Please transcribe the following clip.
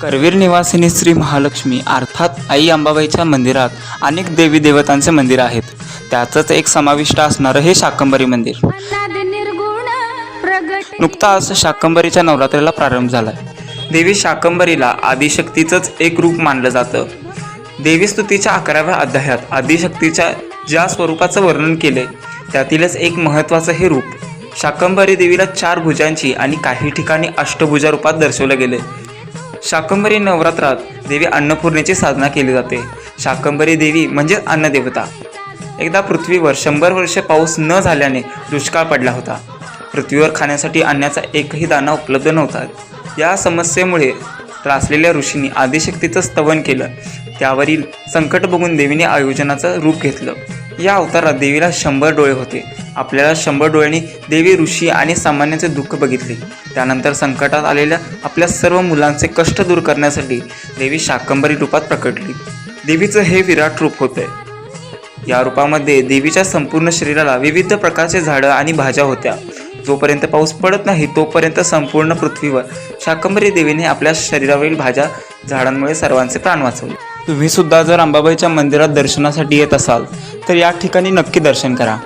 करवीर निवासिनी श्री महालक्ष्मी अर्थात आई अंबाबाईच्या मंदिरात अनेक देवी देवतांचे मंदिर आहेत. त्यातच एक समाविष्ट असणारं हे शाकंभरी मंदिर. नुकताच शाकंभरीच्या नवरात्रीला प्रारंभ झालाय. देवी शाकंभरीला आदिशक्तीचंच एक रूप मानलं जातं. देवी स्तुतीच्या 11व्या अध्यायात आदिशक्तीच्या ज्या स्वरूपाचं वर्णन केले त्यातीलच एक महत्त्वाचं हे रूप. शाकंभरी देवीला 4 भुजांची आणि काही ठिकाणी अष्टभुजा रूपात दर्शवले गेले. शाकंभरी नवरात्रात देवी अन्नपूर्णेची साधना केली जाते. शाकंभरी देवी म्हणजे अन्नदेवता. एकदा पृथ्वीवर 100 वर्षे पाऊस न झाल्याने दुष्काळ पडला होता. पृथ्वीवर खाण्यासाठी अन्नाचा एकही दाणा उपलब्ध नव्हता. या समस्येमुळे त्रासलेल्या ऋषींनी आदिशक्तीचं स्तवन केलं. त्यावरील संकट बघून देवीने आयोजनाचं रूप घेतलं. या अवतारात देवीला 100 डोळे होते. आपल्याला 100 डोळ्यांनी देवी ऋषी आणि सामान्यांचे दुःख बघितले. त्यानंतर संकटात आलेल्या आपल्या सर्व मुलांचे कष्ट दूर करण्यासाठी देवी शाकंभरी रूपात प्रकटली. देवीचं हे विराट रूप होते. या रूपामध्ये देवीच्या संपूर्ण शरीराला विविध प्रकारचे झाडं आणि भाज्या होत्या. जोपर्यंत पाऊस पडत नाही तोपर्यंत संपूर्ण पृथ्वीवर शाकंभरी देवीने आपल्या शरीरावरील भाज्या झाडांमुळे सर्वांचे प्राण वाचवले. तुम्ही सुद्धा जर अंबाबाईच्या मंदिरात दर्शनासाठी येत असाल तर या ठिकाणी नक्की दर्शन करा.